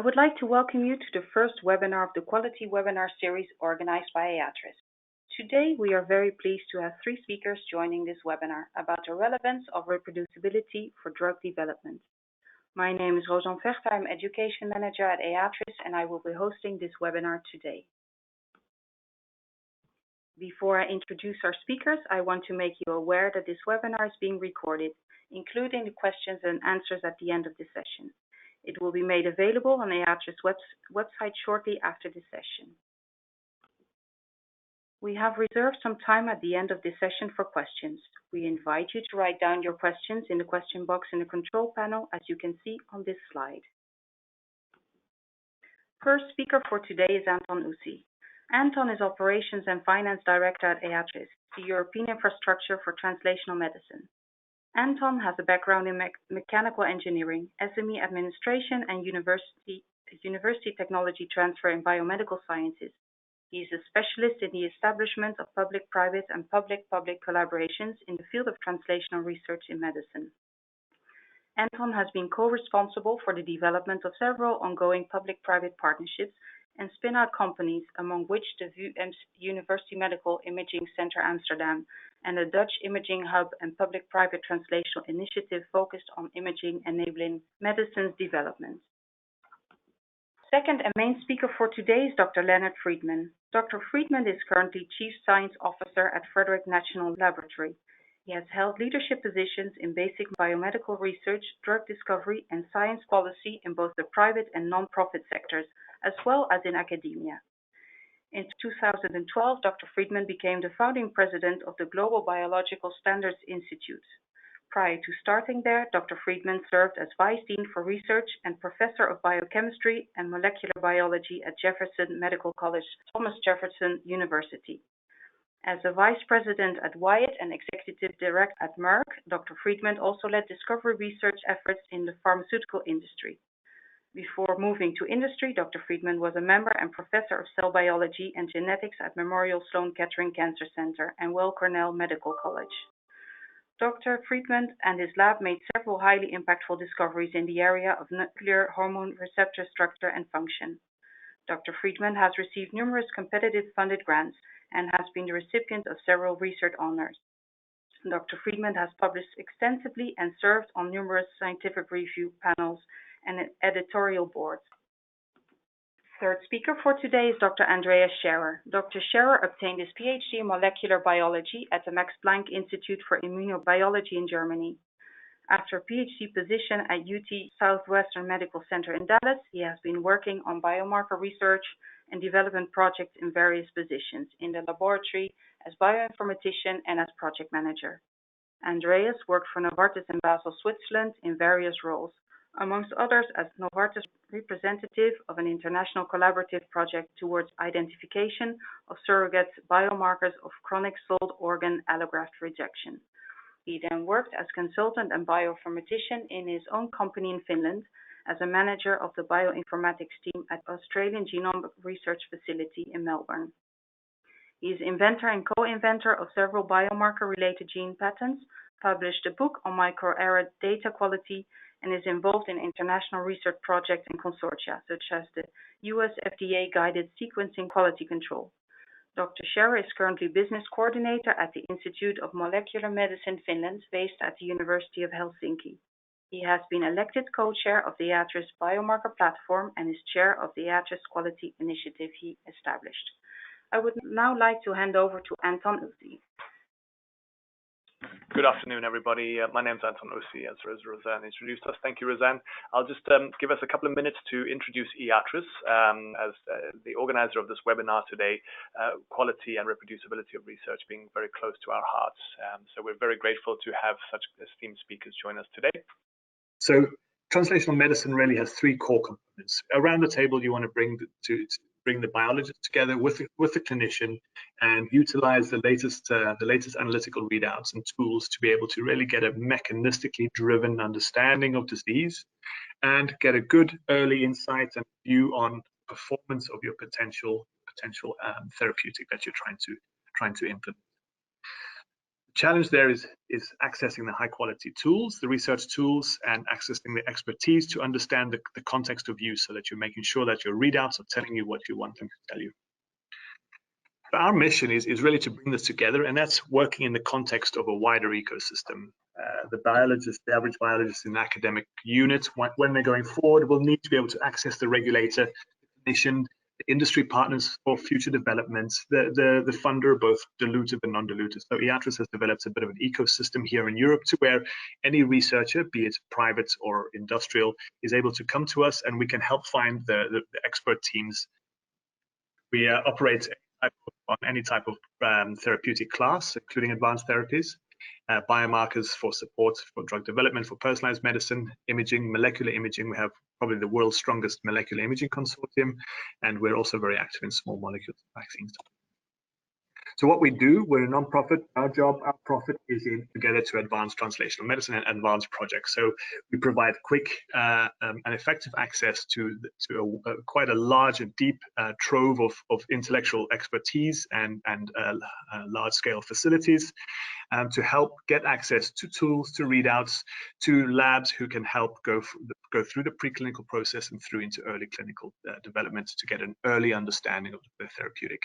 I would like to welcome you to the first webinar of the Quality Webinar Series organized by EATRIS. Today, we are very pleased to have three speakers joining this webinar about the relevance of reproducibility for drug development. My name is Rosanne Vechter, I'm Education Manager at EATRIS, and I will be hosting this webinar today. Before I introduce our speakers, I want to make you aware that this webinar is being recorded, including the questions and answers at the end of the session. It will be made available on EATRIS website shortly after the session. We have reserved some time at the end of this session for questions. We invite you to write down your questions in the question box in the control panel, as you can see on this slide. First speaker for today is Anton Ussi. Anton is Operations and Finance Director at EATRIS, the European Infrastructure for Translational Medicine. Anton has a background in mechanical engineering, SME administration, and university technology transfer in biomedical sciences. He is a specialist in the establishment of public-private and public-public collaborations in the field of translational research in medicine. Anton has been co-responsible for the development of several ongoing public-private partnerships and spin-out companies, among which the VU University Medical Imaging Center Amsterdam and the Dutch Imaging Hub and Public-Private Translational Initiative focused on imaging enabling medicine's development. Second and main speaker for today is Dr. Leonard Freedman. Dr. Freedman is currently Chief Science Officer at Frederick National Laboratory. He has held leadership positions in basic biomedical research, drug discovery, and science policy in both the private and non-profit sectors, as well as in academia. In 2012, Dr. Freedman became the founding president of the Global Biological Standards Institute. Prior to starting there, Dr. Freedman served as Vice Dean for Research and Professor of Biochemistry and Molecular Biology at Jefferson Medical College, Thomas Jefferson University. As a Vice President at Wyatt and Executive Director at Merck, Dr. Freedman also led discovery research efforts in the pharmaceutical industry. Before moving to industry, Dr. Freedman was a member and professor of cell biology and genetics at Memorial Sloan Kettering Cancer Center and Weill Cornell Medical College. Dr. Freedman and his lab made several highly impactful discoveries in the area of nuclear hormone receptor structure and function. Dr. Freedman has received numerous competitive funded grants and has been the recipient of several research honors. Dr. Freedman has published extensively and served on numerous scientific review panels and editorial boards. Third speaker for today is Dr. Andreas Scherer. Dr. Scherer obtained his PhD in molecular biology at the Max Planck Institute for Immunobiology in Germany. After a PhD position at UT Southwestern Medical Center in Dallas, he has been working on biomarker research and development projects in various positions in the laboratory as bioinformatician and as project manager. Andreas worked for Novartis in Basel, Switzerland in various roles, amongst others as Novartis representative of an international collaborative project towards identification of surrogate biomarkers of chronic solid organ allograft rejection. He then worked as consultant and bioinformatician in his own company in Finland as a manager of the bioinformatics team at Australian Genome Research Facility in Melbourne. He is inventor and co-inventor of several biomarker-related gene patents, published a book on microarray data quality, and is involved in international research projects and consortia, such as the US FDA-guided sequencing quality control. Dr. Scherer is currently business coordinator at the Institute of Molecular Medicine Finland, based at the University of Helsinki. He has been elected co-chair of the EATRIS Biomarker Platform and is chair of the EATRIS Quality Initiative he established. I would now like to hand over to Anton Ussi. Good afternoon, everybody. My name is Anton Ussi, as Rosanne introduced us. Thank you, Rosanne. I'll just give us a couple of minutes to introduce EATRIS as the organizer of this webinar today, quality and reproducibility of research being very close to our hearts. So we're very grateful to have such esteemed speakers join us today. So translational medicine really has three core components. Around the table, you want to bring the biologist together with the clinician and utilize the latest analytical readouts and tools to be able to really get a mechanistically driven understanding of disease and get a good early insight and view on performance of your potential therapeutic that you're trying to implement. challenge there is accessing the high quality tools, the research tools, and accessing the expertise to understand the context of use, so that you're making sure that your readouts are telling you what you want them to tell you. Our mission is really to bring this together, and that's working in the context of a wider ecosystem. The biologists, the average biologist in academic units, when they're going forward, will need to be able to access the regulator, the clinician, the industry partners for future developments, the funder, both dilutive and non-dilutive. So EATRIS has developed a bit of an ecosystem here in Europe, to where any researcher, be it private or industrial, is able to come to us, and we can help find the expert teams. We operate on any type of therapeutic class, including advanced therapies, biomarkers for support for drug development, for personalized medicine, imaging, molecular imaging. We have probably the world's strongest molecular imaging consortium, and we're also very active in small molecules vaccines. So what we do, we're a non-profit. Our profit is in together to advance translational medicine and advance projects. So we provide quick and effective access to quite a large and deep trove of intellectual expertise and large-scale facilities, to help get access to tools, to readouts, to labs who can help go through the preclinical process and through into early clinical development, to get an early understanding of the therapeutic.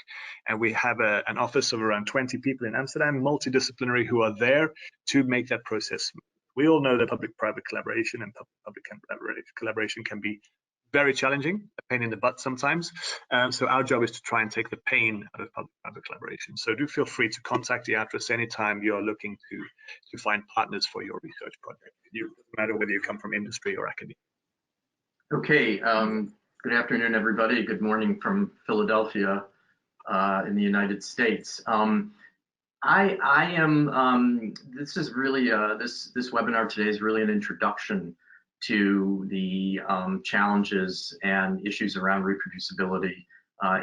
And we have an office of around 20 people in Amsterdam, multidisciplinary, who are there to make that process. We all know that public-private collaboration and public-public collaboration can be very challenging, a pain in the butt sometimes. So our job is to try and take the pain out of public-private collaboration. So do feel free to contact EATRIS anytime you're looking to find partners for your research project, no matter whether you come from industry or academia. Okay, good afternoon, everybody. Good morning from Philadelphia in the United States. This is really, this webinar today is really an introduction to the challenges and issues around reproducibility,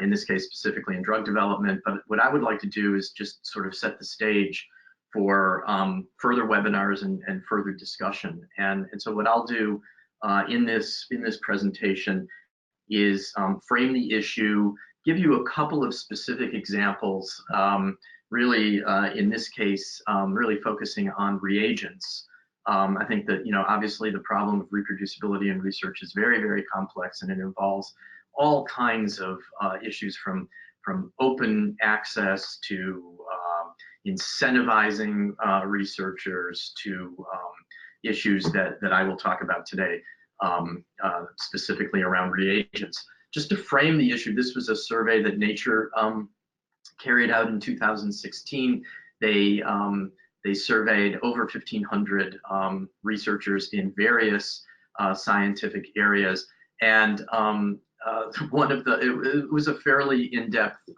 in this case specifically in drug development. But what I would like to do is just sort of set the stage for further webinars and further discussion. And so what I'll do in this presentation is frame the issue, give you a couple of specific examples, really in this case, really focusing on reagents. I think that, obviously the problem of reproducibility in research is very, very complex, and it involves all kinds of issues from open access to incentivizing researchers to issues that I will talk about today, specifically around reagents. Just to frame the issue, this was a survey that Nature carried out in 2016. They surveyed over 1,500 researchers in various scientific areas, and it was a fairly in-depth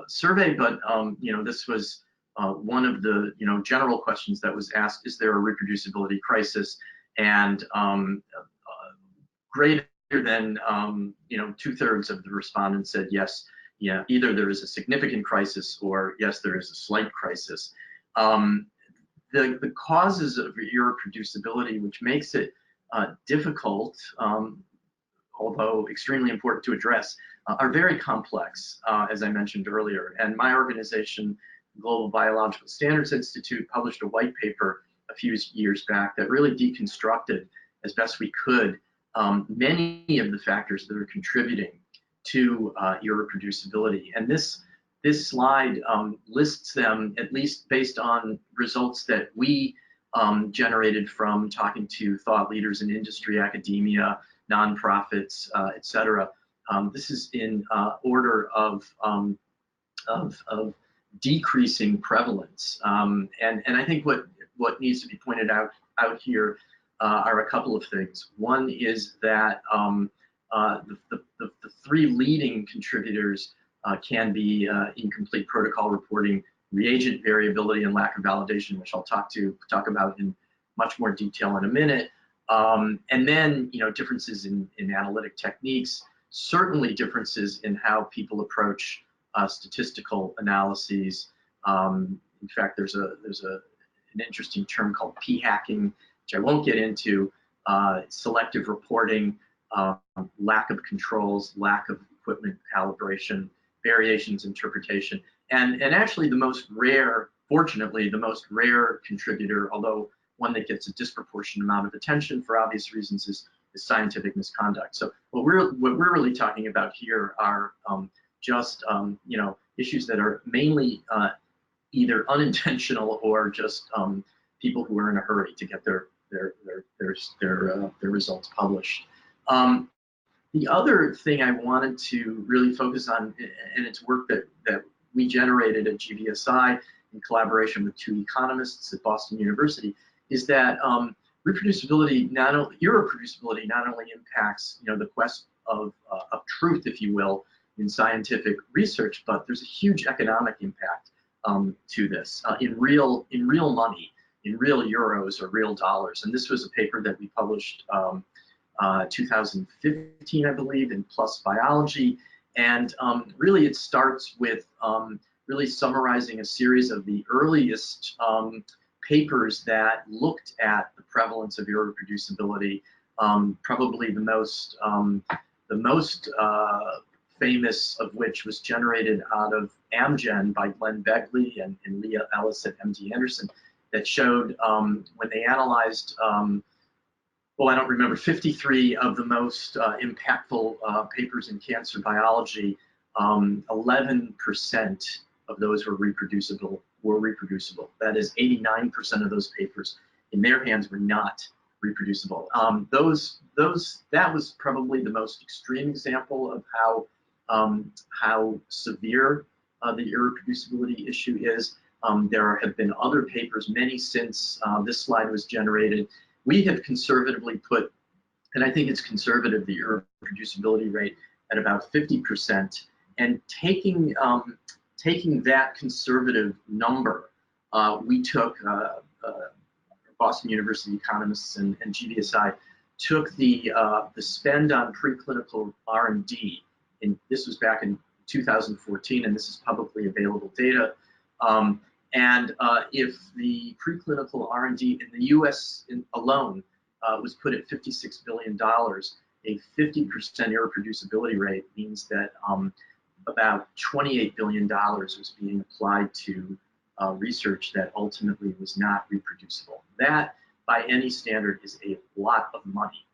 survey, but this was one of the general questions that was asked: is there a reproducibility crisis? And greater than 2/3 of the respondents said yes. Yeah, either there is a significant crisis, or yes, there is a slight crisis. The causes of irreproducibility, which makes it difficult, although extremely important to address, are very complex, as I mentioned earlier. And my organization, Global Biological Standards Institute, published a white paper a few years back that really deconstructed, as best we could, many of the factors that are contributing to irreproducibility. And this slide lists them, at least based on results that we generated from talking to thought leaders in industry, academia, nonprofits, etc. This is in order of decreasing prevalence. And I think what needs to be pointed out here are a couple of things. One is that the three leading contributors can be incomplete protocol reporting, reagent variability, and lack of validation, which I'll talk about in much more detail in a minute. And then differences in analytic techniques, certainly differences in how people approach statistical analyses. In fact, there's an interesting term called p-hacking, which I won't get into. Selective reporting, lack of controls, lack of equipment calibration, variations interpretation, and actually the most rare fortunately, the most rare contributor, although one that gets a disproportionate amount of attention for obvious reasons, is scientific misconduct. So what we're really talking about here are just issues that are mainly either unintentional or just people who are in a hurry to get their results published. The other thing I wanted to really focus on, and it's work that we generated at GBSI in collaboration with 2 economists at Boston University, is that irreproducibility not only impacts the quest of truth, if you will, in scientific research, but there's a huge economic impact to this in real money, in real euros or real dollars. And this was a paper that we published 2015, I believe, in PLOS Biology. And really it starts with really summarizing a series of the earliest papers that looked at the prevalence of irreproducibility. Probably the most famous of which was generated out of Amgen by Glenn Begley and Leah Ellis at MD Anderson, that showed when they analyzed, well, I don't remember, 53 of the most impactful papers in cancer biology, 11% of those were reproducible. That is, 89% of those papers in their hands were not reproducible. That was probably the most extreme example of how severe the irreproducibility issue is. There have been other papers, many since this slide was generated. We have conservatively put, and I think it's conservative, the irreproducibility rate at about 50%. And taking that conservative number, we took, Boston University economists and GBSI took the spend on preclinical R&D, and this was back in 2014, and this is publicly available data. If the preclinical R&D in the U.S. alone was put at $56 billion, a 50% irreproducibility rate means that about $28 billion was being applied to research that ultimately was not reproducible. That, by any standard, is a lot of money.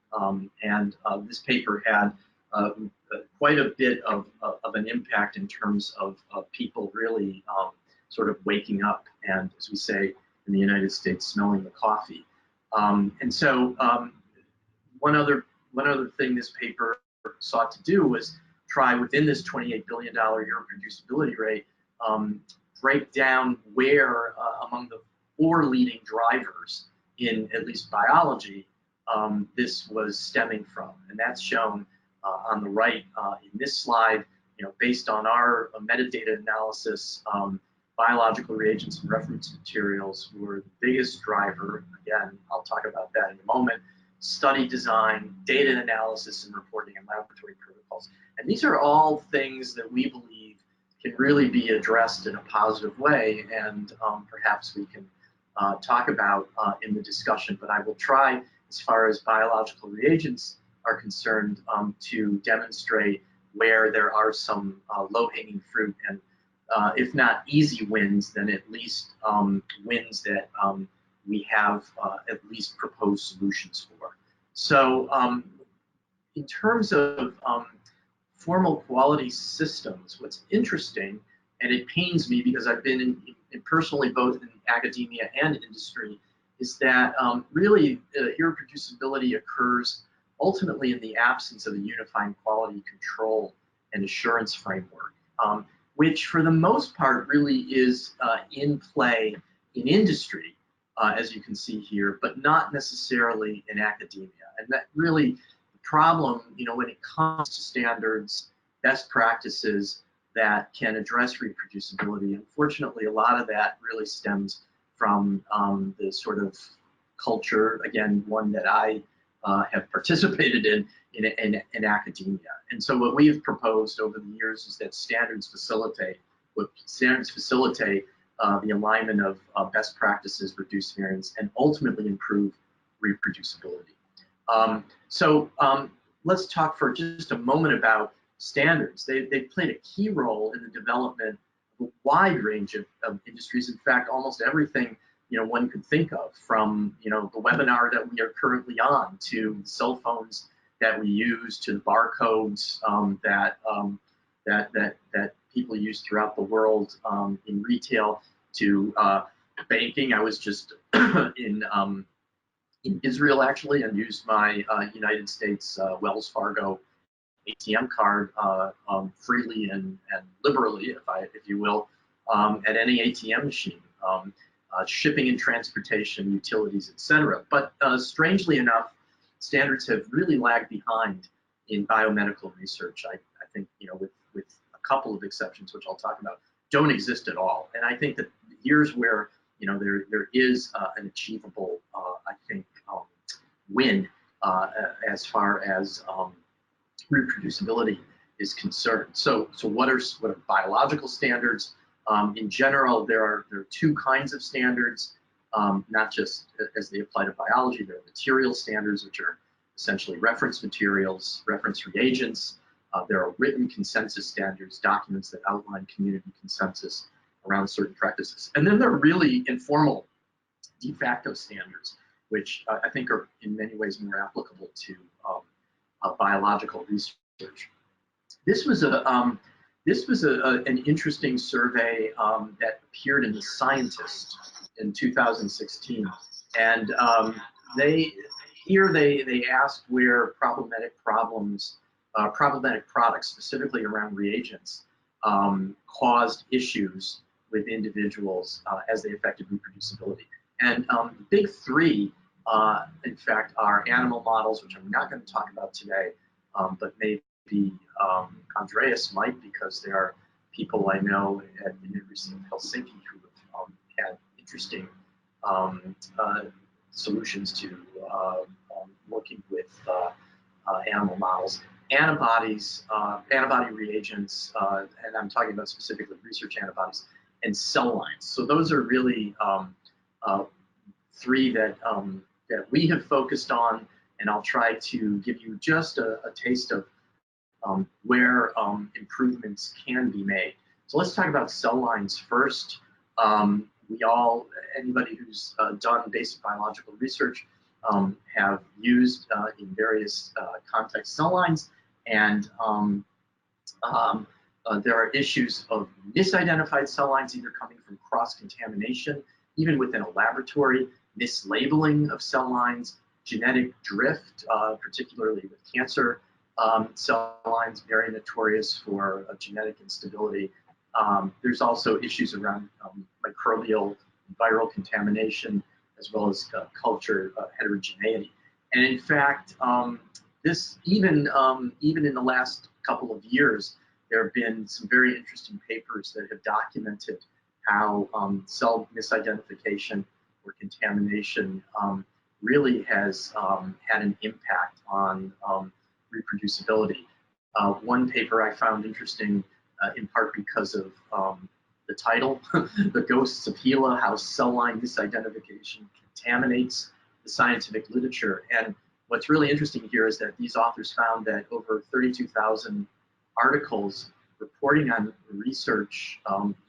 This paper had quite a bit of an impact in terms of people really sort of waking up and, as we say in the United States, smelling the coffee. One other thing this paper sought to do was try, within this $28 billion irreproducibility rate, break down where among the 4 leading drivers in at least biology this was stemming from. And that's shown on the right in this slide. Based on our metadata analysis, biological reagents and reference materials were the biggest driver. Again, I'll talk about that in a moment. Study design, data analysis and reporting, and laboratory protocols. And these are all things that we believe can really be addressed in a positive way, and perhaps we can talk about in the discussion. But I will try, as far as biological reagents are concerned, to demonstrate where there are some low-hanging fruit, and if not easy wins, then at least wins that we have at least proposed solutions for. So in terms of formal quality systems, what's interesting, and it pains me because I've been in personally both in academia and industry, is that really irreproducibility occurs ultimately in the absence of a unifying quality control and assurance framework, which for the most part really is in play in industry, as you can see here, but not necessarily in academia. And that really, the problem, when it comes to standards, best practices that can address reproducibility, unfortunately, a lot of that really stems from the sort of culture, again, one that I have participated in academia. And so what we have proposed over the years is that standards facilitate the alignment of best practices, reduce variance, and ultimately improve reproducibility. Let's talk for just a moment about standards. They played a key role in the development of wide range of industries. In fact, almost everything one could think of, from the webinar that we are currently on, to cell phones that we use, to the barcodes that people use throughout the world in retail, to banking. I was just in Israel actually, and used my United States Wells Fargo ATM card freely and liberally, if you will, at any ATM machine. Shipping and transportation, utilities, etc. But strangely enough, standards have really lagged behind in biomedical research. I think with a couple of exceptions, which I'll talk about, don't exist at all. And I think that here's where there is an achievable, I think, win as far as reproducibility is concerned. So what are biological standards? In general, there are two kinds of standards, not just as they apply to biology. There are material standards, which are essentially reference materials, reference reagents. There are written consensus standards, documents that outline community consensus around certain practices. And then there are really informal de facto standards, which I think are in many ways more applicable to biological research. This was an interesting survey that appeared in The Scientist in 2016, and they asked where problematic products, specifically around reagents, caused issues with individuals as they affected reproducibility. And the big three, in fact, are animal models, which I'm not going to talk about today, but maybe Andreas might, because there are people I know at the University of Helsinki who have had interesting solutions to working with animal models. Antibodies, antibody reagents, and I'm talking about specifically research antibodies, and cell lines. So those are really three that we have focused on, and I'll try to give you just a taste of where improvements can be made. So let's talk about cell lines first. Anybody who's done basic biological research have used in various contexts cell lines, and there are issues of misidentified cell lines, either coming from cross-contamination, even within a laboratory, mislabeling of cell lines, genetic drift, particularly with cancer cell lines, very notorious for genetic instability. There's also issues around microbial and viral contamination, as well as culture heterogeneity. And in fact, this even in the last couple of years, there have been some very interesting papers that have documented how cell misidentification or contamination really has had an impact on reproducibility. One paper I found interesting, in part because of the title, The Ghosts of HeLa, How Cell Line Misidentification Contaminates the Scientific Literature. And what's really interesting here is that these authors found that over 32,000 articles reporting on research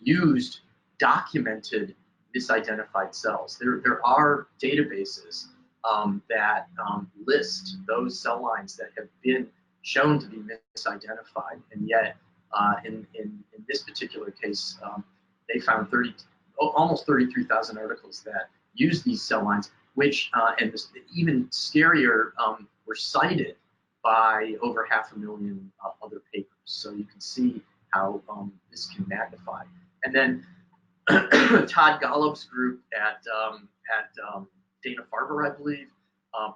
used documented misidentified cells. There are databases that list those cell lines that have been shown to be misidentified, and yet in this particular case, they found almost 33,000 articles that use these cell lines, which, and even scarier, were cited by over 500,000 other papers. So you can see how this can magnify. And then Todd Golub's group at Dana-Farber, I believe,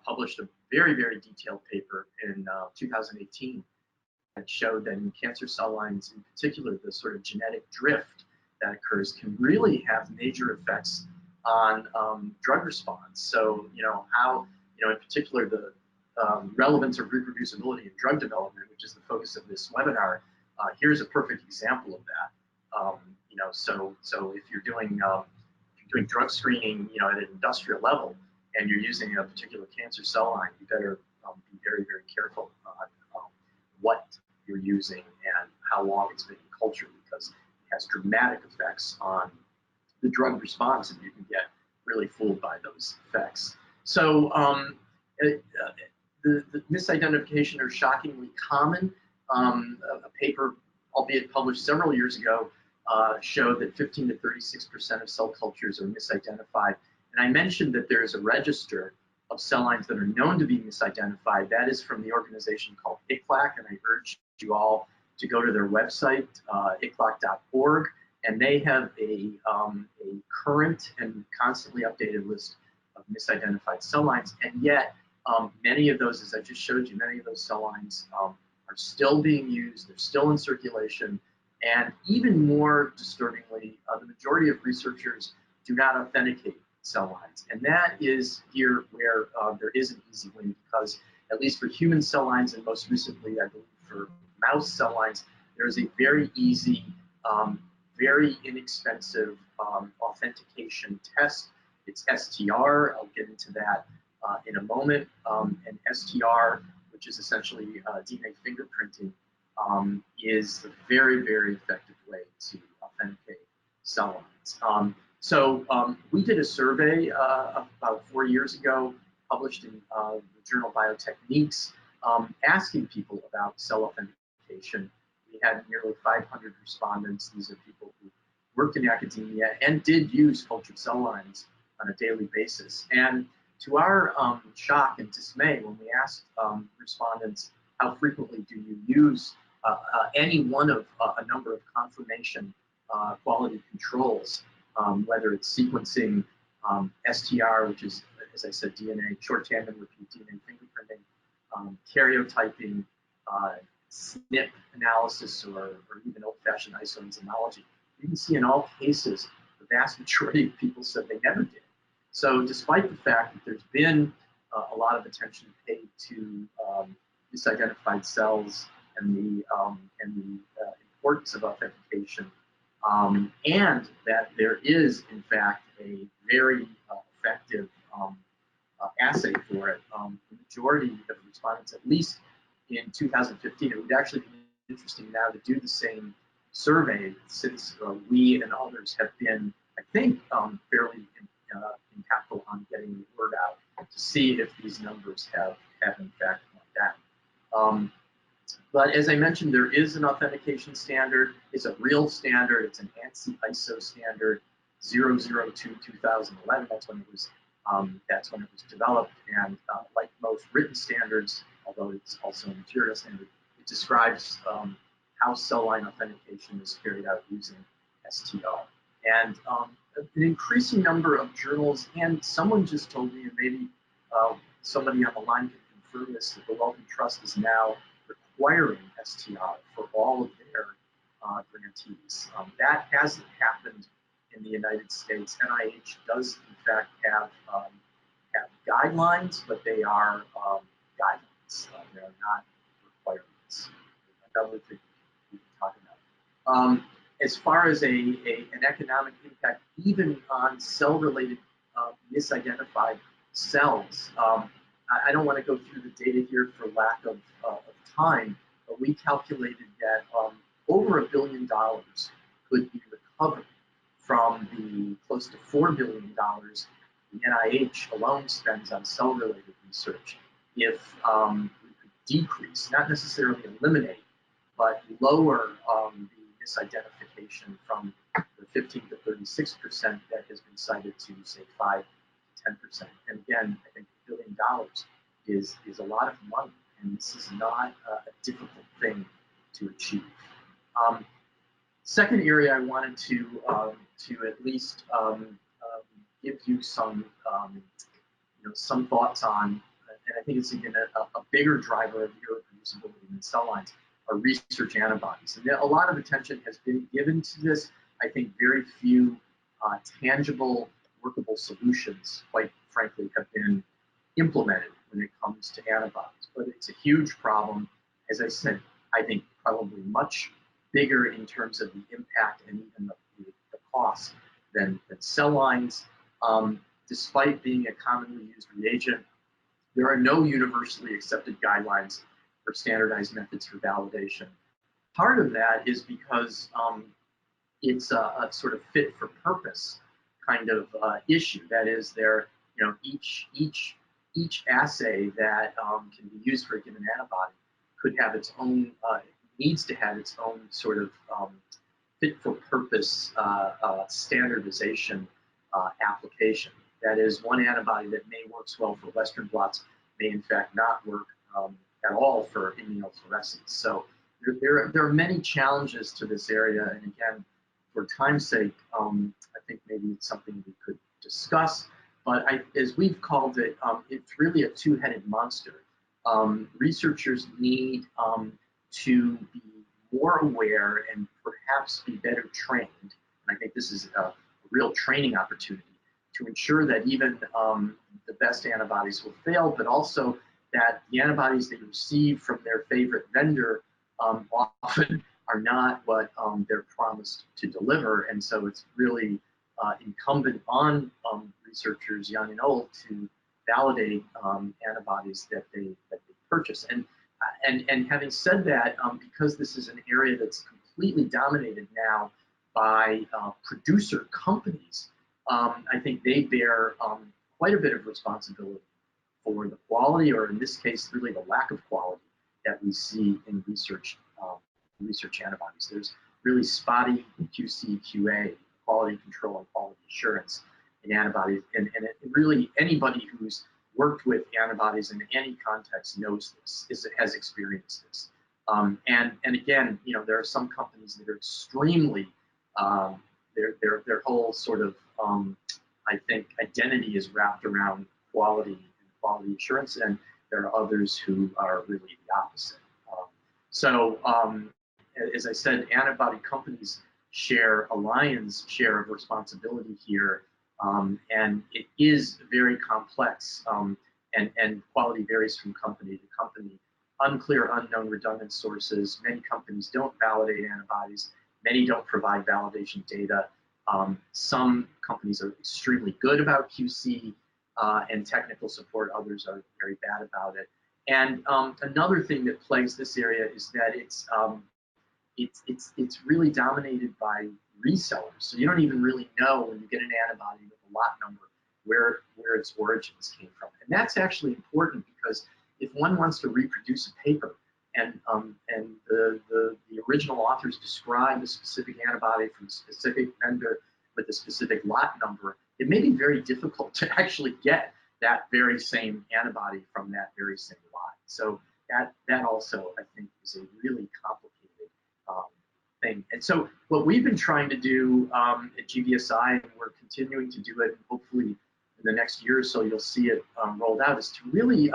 published a very, very detailed paper in 2018 that showed that in cancer cell lines, in particular, the sort of genetic drift that occurs can really have major effects on drug response. So, how, in particular, the relevance of reproducibility in drug development, which is the focus of this webinar, here's a perfect example of that. So if you're doing drug screening, at an industrial level, and you're using a particular cancer cell line, you better be very, very careful on what you're using and how long it's been in culture, because it has dramatic effects on the drug response, and you can get really fooled by those effects. So the misidentification are shockingly common. A paper, albeit published several years ago, showed that 15 to 36% of cell cultures are misidentified. And I mentioned that there is a register of cell lines that are known to be misidentified. That is from the organization called ICLAC, and I urge you all to go to their website, iclac.org, and they have a current and constantly updated list of misidentified cell lines. And yet, many of those, as I just showed you, many of those cell lines are still being used, they're still in circulation, and even more disturbingly, the majority of researchers do not authenticate cell lines. And that is here where there is an easy win, because at least for human cell lines, and most recently, I believe for mouse cell lines, there is a very easy, very inexpensive authentication test. It's STR. I'll get into that in a moment. And STR, which is essentially DNA fingerprinting, is a very, very effective way to authenticate cell lines. So we did a survey about 4 years ago, published in the journal Biotechniques, asking people about cell authentication. We had nearly 500 respondents. These are people who worked in academia and did use cultured cell lines on a daily basis. And to our shock and dismay, when we asked respondents, how frequently do you use any one of a number of confirmation quality controls, whether it's sequencing, STR, which is, as I said, DNA, short tandem repeat DNA fingerprinting, karyotyping, SNP analysis, or even old-fashioned isoenzymology. You can see in all cases, the vast majority of people said they never did. So despite the fact that there's been a lot of attention paid to misidentified cells and the importance of authentication, and that there is, in fact, a very effective assay for it, the majority of respondents, at least in 2015, it would actually be interesting now to do the same survey, since we and others have been, I think, fairly impactful on getting the word out to see if these numbers have in fact gone down. But as I mentioned, there is an authentication standard. It's a real standard. It's an ANSI ISO standard 002-2011. That's when it was developed. And like most written standards, although it's also a material standard, it describes how cell line authentication is carried out using STR. And an increasing number of journals, and someone just told me, and maybe somebody on the line can confirm this, that the Wellcome Trust is now requiring STR for all of their grantees. That hasn't happened in the United States. NIH does, in fact, have guidelines, but they are guidelines. They are not requirements. Another thing we can talk about. As far as an economic impact, even on cell-related misidentified cells, I don't want to go through the data here for lack of time, but we calculated that over $1 billion could be recovered from the close to $4 billion the NIH alone spends on cell-related research if we could decrease, not necessarily eliminate, but lower the misidentification from the 15 to 36% that has been cited to, say, 5 to 10%. And again, I think $1 billion is a lot of money, and this is not a difficult thing to achieve. Second area I wanted to at least give you some some thoughts on, and I think it's again a bigger driver of irreproducibility in cell lines, are research antibodies. And a lot of attention has been given to this. I think very few tangible, workable solutions, quite frankly, have been implemented when it comes to antibodies. But it's a huge problem. As I said, I think probably much bigger in terms of the impact and even the cost than cell lines. Despite being a commonly used reagent, there are no universally accepted guidelines for standardized methods for validation. Part of that is because it's a sort of fit for purpose kind of issue. That is, each assay that can be used for a given antibody could have its own, needs to have its own sort of fit for purpose standardization application. That is, one antibody that may work well for Western blots may in fact not work at all for immunofluorescence. So there are many challenges to this area, and again, for time's sake, I think maybe it's something we could discuss. But as we've called it, it's really a two-headed monster. Researchers need to be more aware and perhaps be better trained. And I think this is a real training opportunity to ensure that even the best antibodies will fail, but also that the antibodies they receive from their favorite vendor often are not what they're promised to deliver. And so it's really incumbent on researchers, young and old, to validate antibodies that they purchase. And having said that, because this is an area that's completely dominated now by producer companies, I think they bear quite a bit of responsibility for the quality, or in this case, really the lack of quality that we see in research antibodies. There's really spotty QC, QA, quality control and quality assurance in antibodies, and really anybody who's worked with antibodies in any context knows this, has experienced this. And again, there are some companies that are extremely, their whole sort of, I think, identity is wrapped around quality and quality assurance, and there are others who are really the opposite. So as I said, antibody companies share a lion's share of responsibility here, and it is very complex, and quality varies from company to company. Unclear, unknown, redundant sources. Many companies don't validate antibodies. Many don't provide validation data. Some companies are extremely good about QC and technical support. Others are very bad about it. And another thing that plagues this area is that it's really dominated by resellers. So you don't even really know when you get an antibody with a lot number where its origins came from. And that's actually important, because if one wants to reproduce a paper and the original authors describe a specific antibody from a specific vendor with a specific lot number, it may be very difficult to actually get that very same antibody from that very same lot. So that also, I think, is a really complicated thing. And so what we've been trying to do at GBSI, and we're continuing to do it, and hopefully in the next year or so you'll see it rolled out, is to really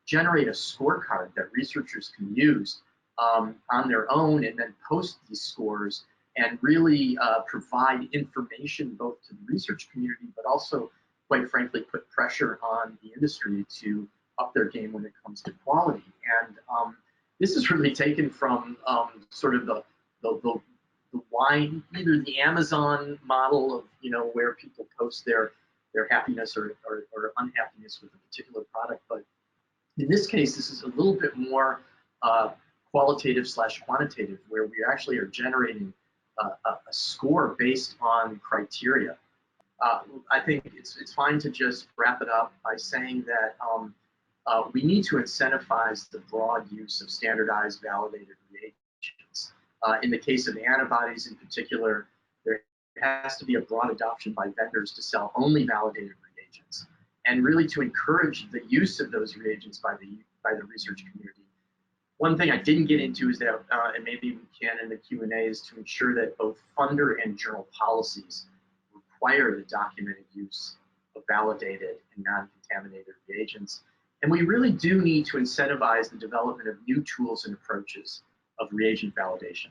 generate a scorecard that researchers can use on their own, and then post these scores and really provide information both to the research community, but also, quite frankly, put pressure on the industry to up their game when it comes to quality. And this is really taken from sort of the wine, either the Amazon model of, where people post their happiness or unhappiness with a particular product, but in this case, this is a little bit more qualitative/quantitative, where we actually are generating a score based on criteria. I think it's fine to just wrap it up by saying that we need to incentivize the broad use of standardized, validated reagents. In the case of antibodies in particular, there has to be a broad adoption by vendors to sell only validated reagents, and really to encourage the use of those reagents by the research community. One thing I didn't get into is that, and maybe we can in the Q&A, is to ensure that both funder and journal policies require the documented use of validated and non-contaminated reagents. And we really do need to incentivize the development of new tools and approaches of reagent validation.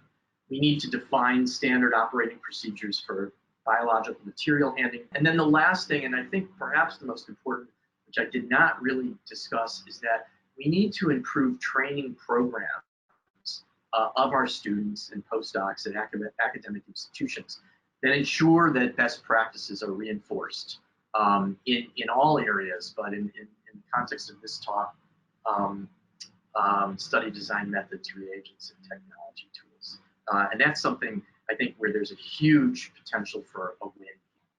We need to define standard operating procedures for biological material handling. And then the last thing, and I think perhaps the most important, which I did not really discuss, is that we need to improve training programs of our students and postdocs at academic institutions that ensure that best practices are reinforced in all areas, but in the context of this talk, study design methods, reagents, and technology tools. And that's something I think where there's a huge potential for a win.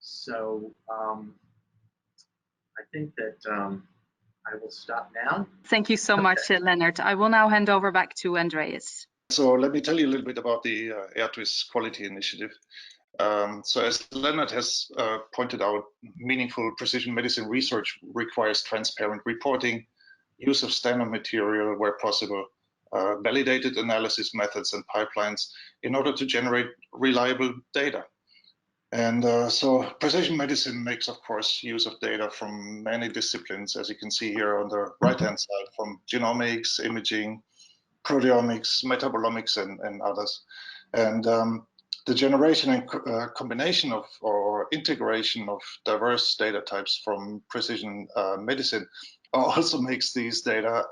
So I think that I will stop now. Thank you so much, Leonard. I will now hand over back to Andreas. So let me tell you a little bit about the EATRIS Quality Initiative. So as Leonard has pointed out, meaningful precision medicine research requires transparent reporting, use of standard material where possible, validated analysis methods and pipelines in order to generate reliable data. And so precision medicine makes, of course, use of data from many disciplines, as you can see here on the right-hand side, from genomics, imaging, proteomics, metabolomics, and others. And the generation and combination of or integration of diverse data types from precision medicine also makes these data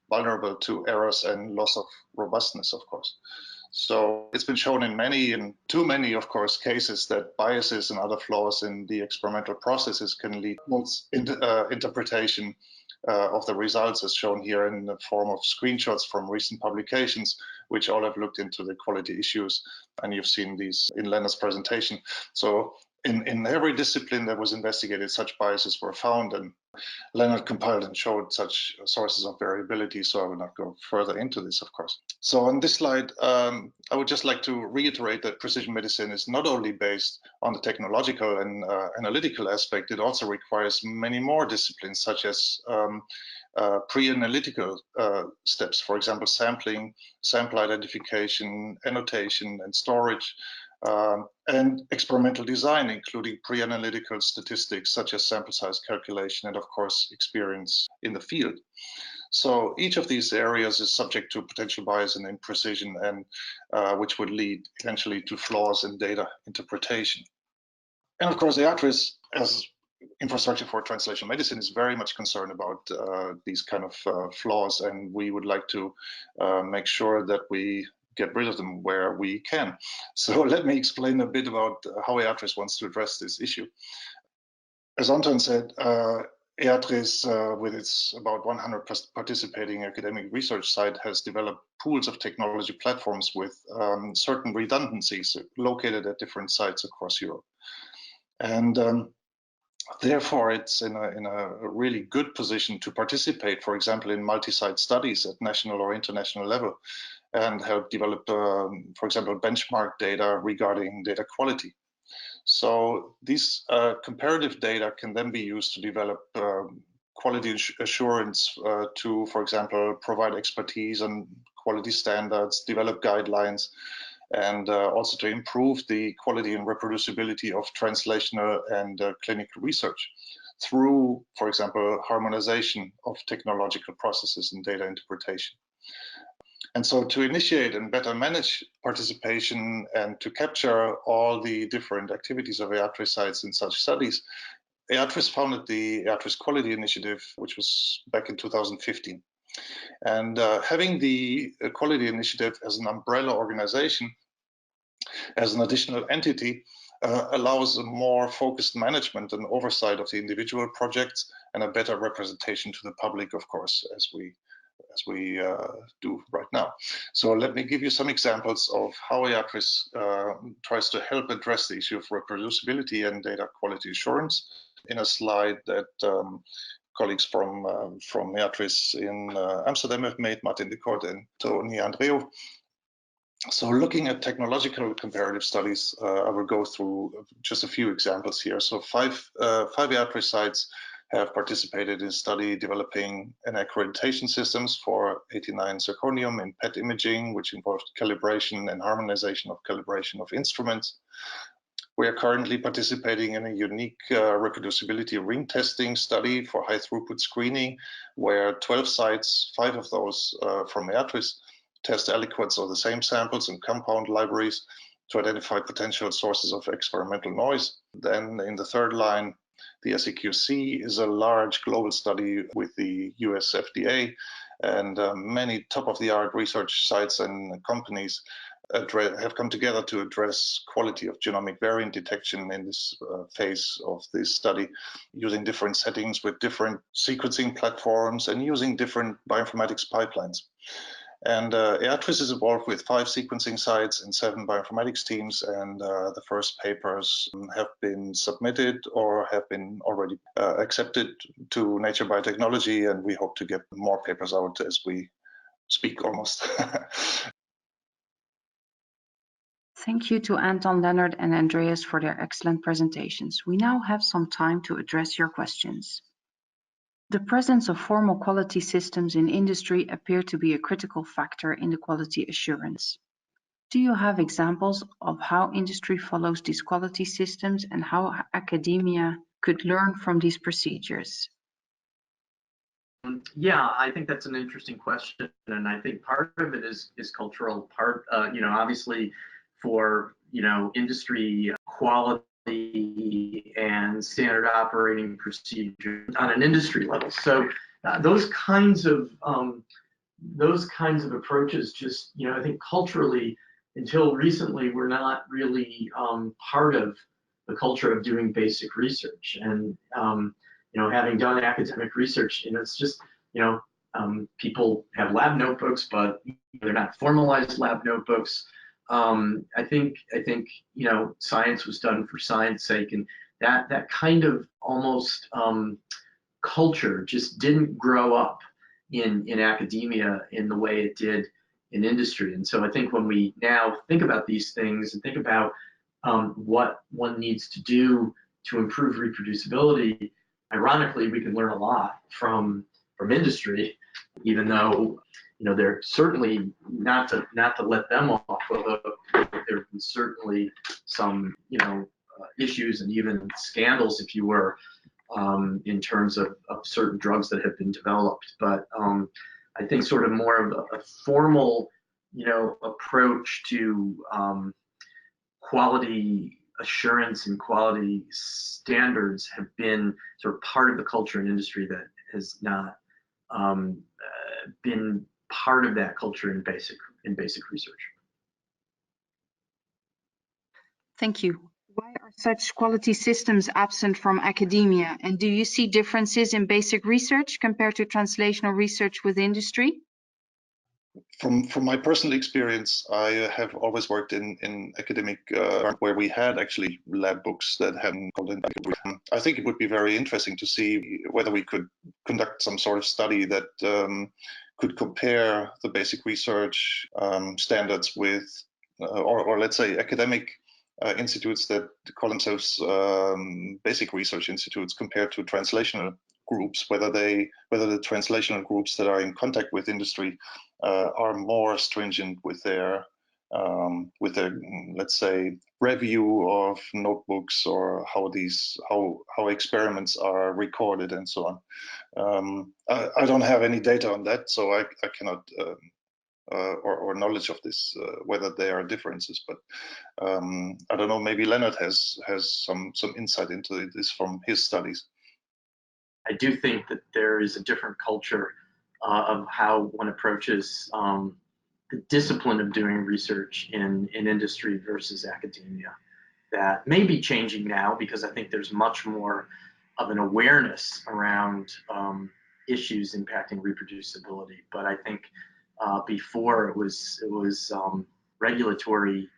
vulnerable to errors and loss of robustness, of course. So it's been shown in too many, of course, cases that biases and other flaws in the experimental processes can lead to interpretation of the results, as shown here in the form of screenshots from recent publications, which all have looked into the quality issues. And you've seen these in Leonard's presentation. So in every discipline that was investigated, such biases were found, and Leonard compiled and showed such sources of variability, so I will not go further into this, of course. So on this slide, I would just like to reiterate that precision medicine is not only based on the technological and analytical aspect, it also requires many more disciplines, such as pre-analytical steps, for example, sampling, sample identification, annotation, and storage, and experimental design, including pre-analytical statistics such as sample size calculation and, of course, experience in the field. So each of these areas is subject to potential bias and imprecision, and which would lead eventually to flaws in data interpretation. And of course, EATRIS, as infrastructure for translational medicine, is very much concerned about these kind of flaws, and we would like to make sure that we get rid of them where we can. So let me explain a bit about how EATRIS wants to address this issue. As Anton said, EATRIS, with its about 100 participating academic research site, has developed pools of technology platforms with certain redundancies located at different sites across Europe. And therefore, it's in a really good position to participate, for example, in multi-site studies at national or international level, and help develop, for example, benchmark data regarding data quality. So these comparative data can then be used to develop quality assurance to, for example, provide expertise on quality standards, develop guidelines, and also to improve the quality and reproducibility of translational and clinical research through, for example, harmonization of technological processes and data interpretation. And so to initiate and better manage participation and to capture all the different activities of EATRIS sites in such studies, EATRIS founded the EATRIS Quality Initiative, which was back in 2015. And having the Quality Initiative as an umbrella organization, as an additional entity, allows a more focused management and oversight of the individual projects and a better representation to the public, of course, as we do right now. So let me give you some examples of how EATRIS tries to help address the issue of reproducibility and data quality assurance in a slide that colleagues from EATRIS in Amsterdam have made, Martin de Kort and Tony Andreu. So looking at technological comparative studies, I will go through just a few examples here. So five EATRIS sites have participated in a study developing an accreditation systems for 89 zirconium in PET imaging, which involved calibration and harmonization of calibration of instruments. We are currently participating in a unique reproducibility ring testing study for high throughput screening, where 12 sites, 5 of those from EATRIS, test aliquots of the same samples and compound libraries to identify potential sources of experimental noise. Then in the third line, the SEQC is a large global study with the US FDA, and many top-of-the-art research sites and companies have come together to address quality of genomic variant detection in this phase of this study, using different settings with different sequencing platforms and using different bioinformatics pipelines. And EATRIS is involved with 5 sequencing sites and 7 bioinformatics teams, and the first papers have been submitted or have been already accepted to Nature Biotechnology, and we hope to get more papers out as we speak almost. Thank you to Anton, Leonard, and Andreas for their excellent presentations. We now have some time to address your questions. The presence of formal quality systems in industry appear to be a critical factor in the quality assurance. Do you have examples of how industry follows these quality systems and how academia could learn from these procedures? Yeah, I think that's an interesting question, and I think part of it is cultural. Part, obviously, for industry quality and standard operating procedure on an industry level. So those kinds of approaches, just I think culturally, until recently, were not really part of the culture of doing basic research. And having done academic research, it's just people have lab notebooks, but they're not formalized lab notebooks. I think science was done for science sake, and that kind of almost culture just didn't grow up in academia in the way it did in industry. And so I think when we now think about these things and think about what one needs to do to improve reproducibility, ironically, we can learn a lot from industry, even though they're certainly not to let them off, although there have been certainly some issues and even scandals, if you were, in terms of certain drugs that have been developed. But I think sort of more of a formal approach to quality assurance and quality standards have been sort of part of the culture in industry that has not been part of that culture in basic research. Thank you. Why are such quality systems absent from academia? And do you see differences in basic research compared to translational research with industry? From my personal experience, I have always worked in academic where we had actually lab books that hadn't called in. I think it would be very interesting to see whether we could conduct some sort of study that could compare the basic research standards with, or let's say academic institutes that call themselves basic research institutes compared to translational groups, whether the translational groups that are in contact with industry are more stringent with their let's say review of notebooks, or how experiments are recorded and so on. I don't have any data on that, so I cannot or knowledge of this whether there are differences, but I don't know, maybe Leonard has some insight into this from his studies. I do think that there is a different culture of how one approaches the discipline of doing research in industry versus academia. That may be changing now, because I think there's much more of an awareness around issues impacting reproducibility. But I think before it was regulatory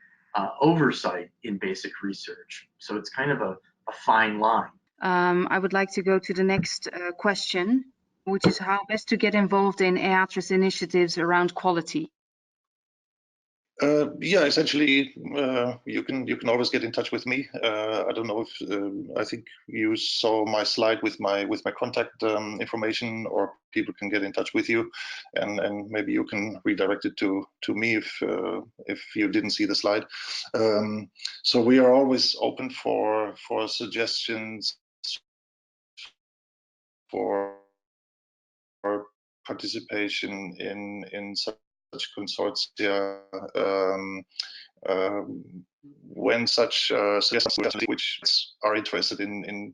oversight in basic research. So it's kind of a fine line. I would like to go to the next question, which is how best to get involved in EATRIS initiatives around quality. Yeah, essentially, you can always get in touch with me. I don't know if I think you saw my slide with my contact information, or people can get in touch with you, and maybe you can redirect it to me if you didn't see the slide. So we are always open for suggestions, for participation in such consortia, when such suggestions which are interested in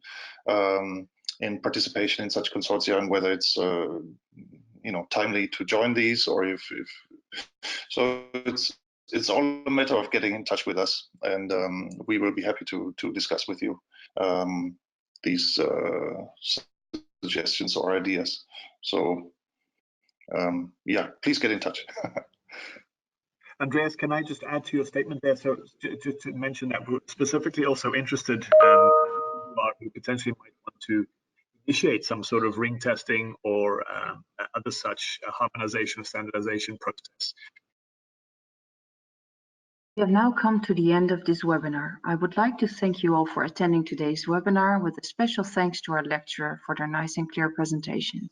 participation in such consortia, and whether it's timely to join these, or if so, it's all a matter of getting in touch with us, and we will be happy to discuss with you these suggestions or ideas. So yeah, please get in touch. Andreas, can I just add to your statement there? So just to mention that we're specifically also interested who potentially might want to initiate some sort of ring testing or other such harmonization or standardization process. We have now come to the end of this webinar. I would like to thank you all for attending today's webinar, with a special thanks to our lecturer for their nice and clear presentation.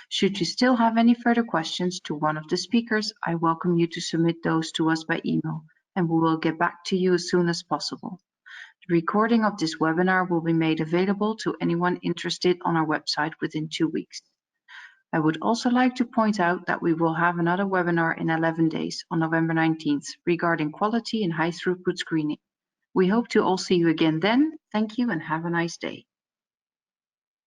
Should you still have any further questions to one of the speakers, I welcome you to submit those to us by email, and we will get back to you as soon as possible. The recording of this webinar will be made available to anyone interested on our website within 2 weeks. I would also like to point out that we will have another webinar in 11 days on November 19th regarding quality and high throughput screening. We hope to all see you again then. Thank you and have a nice day.